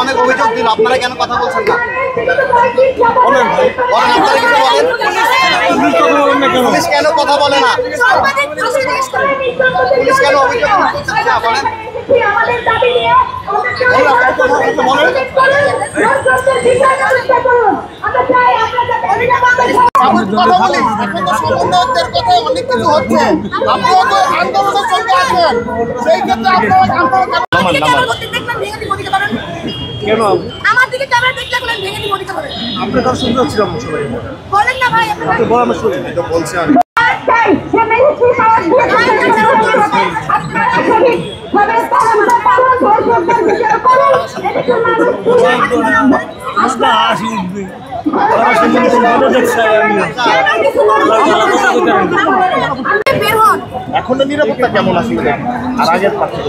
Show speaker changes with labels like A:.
A: অনেক অভিযোগ দিল, আপনারা কেন কথা বলছেন না? পুলিশ কেন কথা বলে না? পুলিশ কেন অভিযোগ বলেন? কথা বলি, এখন তো সমন্বয়কদের কথায় অনেক কিছু হচ্ছে, আপনিও তো আন্দোলনের সঙ্গে আছেন, সেই ক্ষেত্রে আপনারা কেন আমার দিকে ক্যামেরা দেখলে বলেন ভেঙে দিব দিতে পারেন? আপনার কথা শুনতে হচ্ছিলাম সবাই বলেন না ভাই, আপনি বলেন আমি শুনি তো বলছি আমি এখন নিরাপত্তা কেমন আছে আর আগের পাশে?